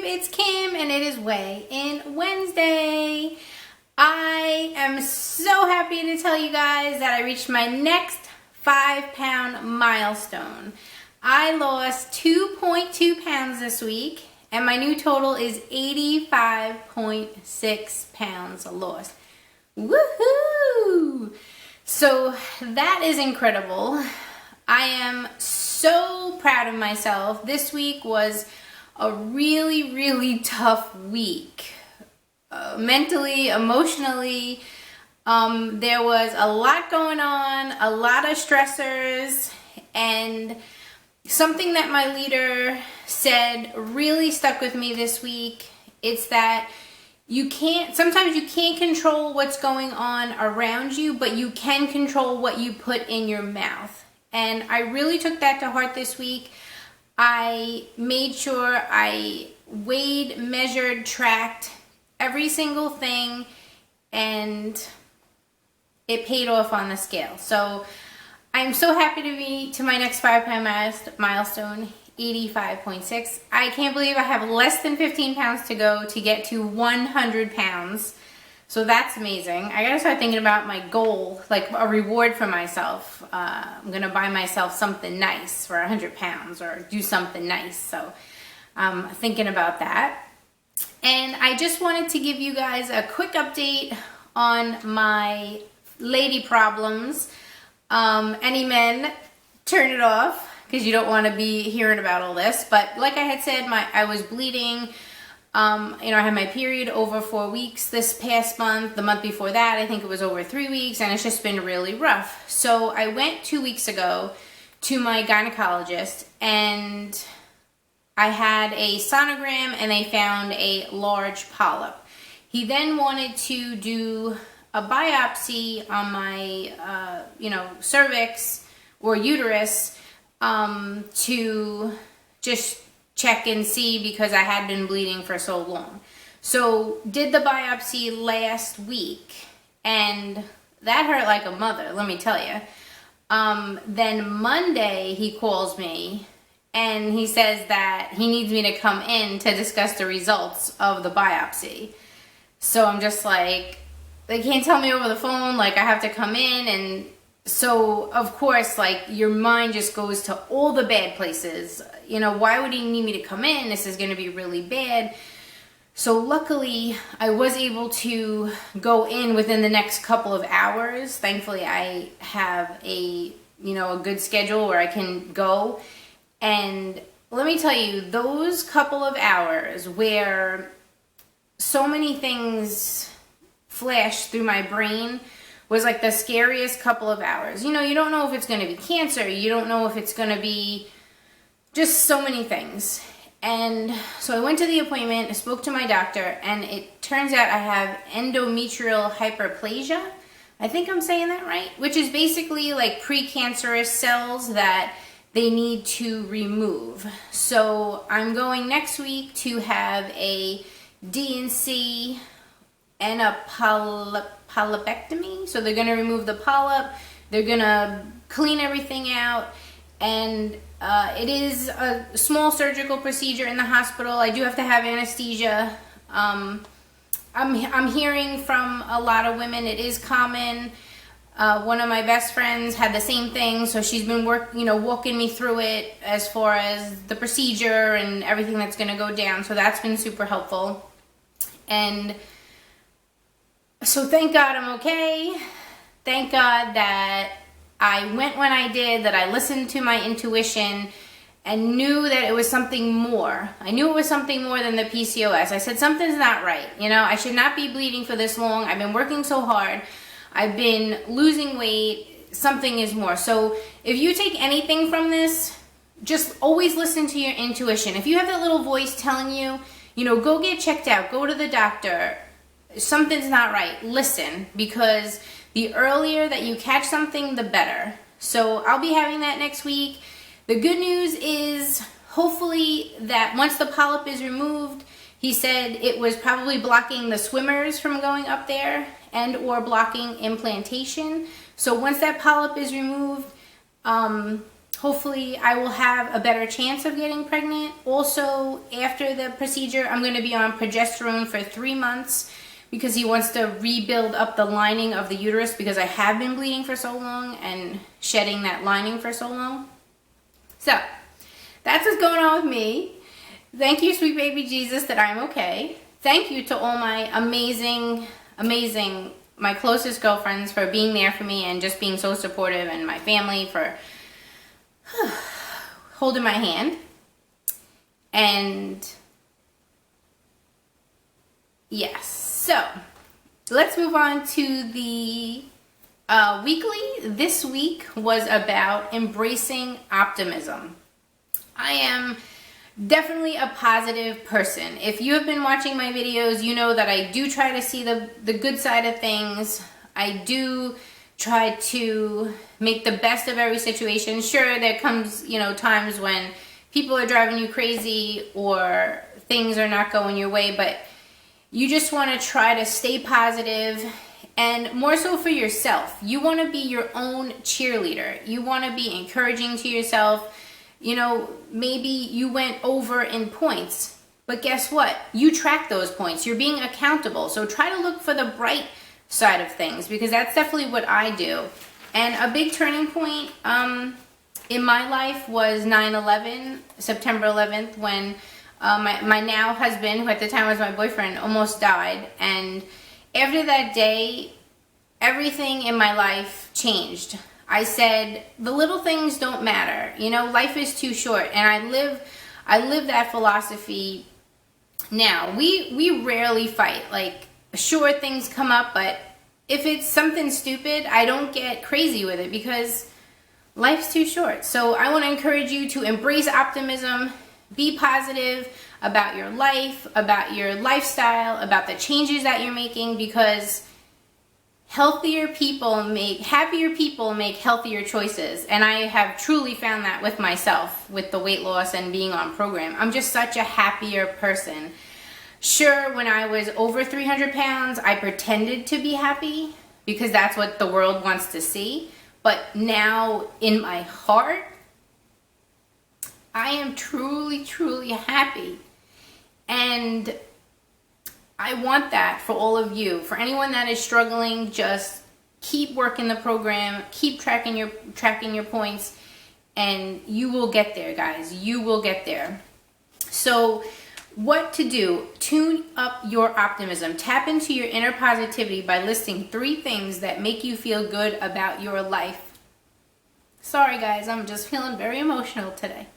It's Kim and it is Weigh-In Wednesday. I am so happy to tell you guys that I reached my next 5-pound milestone. I lost 2.2 pounds this week and my new total is 85.6 pounds lost. Woohoo! So that is incredible. I am so proud of myself. This week was a really tough week. Mentally, emotionally, there was a lot going on, a lot of stressors, and something that my leader said really stuck with me this week. It's that sometimes you can't control what's going on around you, but you can control what you put in your mouth. And I really took that to heart this week. I made sure I weighed, measured, tracked every single thing, and it paid off on the scale. So I'm so happy to be to my next 5-pound milestone, 85.6. I can't believe I have less than 15 pounds to go to get to 100 pounds. So that's amazing. I gotta start thinking about my goal, like a reward for myself. I'm gonna buy myself something nice for 100 pounds or do something nice. So I'm thinking about that. And I just wanted to give you guys a quick update on my lady problems. Any men, turn it off because you don't want to be hearing about all this. But like I had said, I was bleeding. I had my period over 4 weeks this past month. The month before that, I think it was over 3 weeks, and it's just been really rough. So I went 2 weeks ago to my gynecologist, and I had a sonogram, and they found a large polyp. He then wanted to do a biopsy on my, cervix or uterus to just check and see because I had been bleeding for so long. So did the biopsy last week, and that hurt like a mother, let me tell you. Then Monday he calls me and he says that he needs me to come in to discuss the results of the biopsy. So I'm just like, they can't tell me over the phone, like I have to come in. And so of course, like your mind just goes to all the bad places. Why would he need me to come in? This is going to be really bad. So luckily I was able to go in within the next couple of hours. Thankfully I have a good schedule where I can go. And let me tell you, those couple of hours where so many things flashed through my brain was like the scariest couple of hours. You don't know if it's going to be cancer. You don't know if it's going to be just so many things. And so I went to the appointment, I spoke to my doctor, and it turns out I have endometrial hyperplasia. I think I'm saying that right, which is basically like precancerous cells that they need to remove. So I'm going next week to have a D&C and a polypectomy. So they're going to remove the polyp, they're going to clean everything out, and it is a small surgical procedure in the hospital. I do have to have anesthesia. I'm hearing from a lot of women it is common. One of my best friends had the same thing, so she's been walking me through it as far as the procedure and everything that's going to go down. So that's been super helpful. And so thank God I'm okay. Thank God that I went when I did, that I listened to my intuition and knew that it was something more. I knew it was something more than the PCOS. I said, something's not right. I should not be bleeding for this long. I've been working so hard. I've been losing weight. Something is more. So if you take anything from this, just always listen to your intuition. If you have that little voice telling you, go get checked out, go to the doctor, something's not right, listen, because the earlier that you catch something, the better. So I'll be having that next week. The good news is hopefully that once the polyp is removed, he said it was probably blocking the swimmers from going up there and or blocking implantation. So once that polyp is removed, hopefully I will have a better chance of getting pregnant. Also, after the procedure, I'm going to be on progesterone for 3 months because he wants to rebuild up the lining of the uterus because I have been bleeding for so long and shedding that lining for so long. So, that's what's going on with me. Thank you, sweet baby Jesus, that I'm okay. Thank you to all my amazing, my closest girlfriends for being there for me and just being so supportive, and my family for holding my hand. And yes, so let's move on to the weekly. This week was about embracing optimism. I am definitely a positive person. If you have been watching my videos, you know that I do try to see the good side of things. I do try to make the best of every situation. Sure, there comes, times when people are driving you crazy or things are not going your way, but you just want to try to stay positive, and more so for yourself. You want to be your own cheerleader. You want to be encouraging to yourself. Maybe you went over in points, but guess what? You track those points. You're being accountable. So try to look for the bright side of things, because that's definitely what I do. And a big turning point in my life was 9/11, September 11th, when my now husband, who at the time was my boyfriend, almost died. And after that day, everything in my life changed. I said, the little things don't matter. Life is too short. And I live that philosophy now. We rarely fight. Like, sure, things come up, but if it's something stupid, I don't get crazy with it because life's too short. So I want to encourage you to embrace optimism, be positive about your life, about your lifestyle, about the changes that you're making, because happier people make healthier choices. And I have truly found that with myself, with the weight loss and being on program. I'm just such a happier person. Sure, when I was over 300 pounds, I pretended to be happy because that's what the world wants to see. But now in my heart, I am truly, truly happy. And I want that for all of you. For anyone that is struggling, just keep working the program, keep tracking your points, and you will get there, guys. You will get there. So what to do? Tune up your optimism. Tap into your inner positivity by listing 3 things that make you feel good about your life. Sorry, guys, I'm just feeling very emotional today.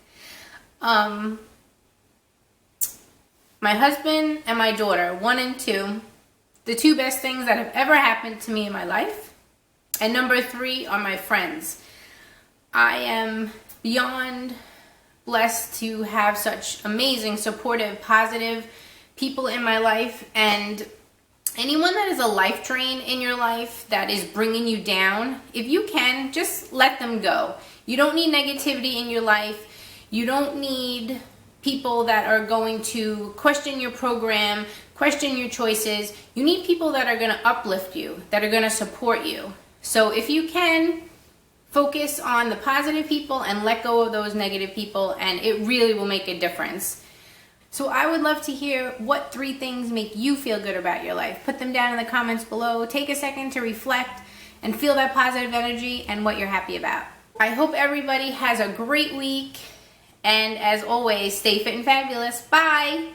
My husband and my daughter, 1 and 2, the 2 best things that have ever happened to me in my life. And number 3 are my friends. I am beyond blessed to have such amazing, supportive, positive people in my life. And anyone that is a life drain in your life that is bringing you down, if you can, just let them go. You don't need negativity in your life. You don't need people that are going to question your program, question your choices. You need people that are going to uplift you, that are going to support you. So if you can, focus on the positive people and let go of those negative people, and it really will make a difference. So I would love to hear what 3 things make you feel good about your life. Put them down in the comments below. Take a second to reflect and feel that positive energy and what you're happy about. I hope everybody has a great week. And as always, stay fit and fabulous. Bye!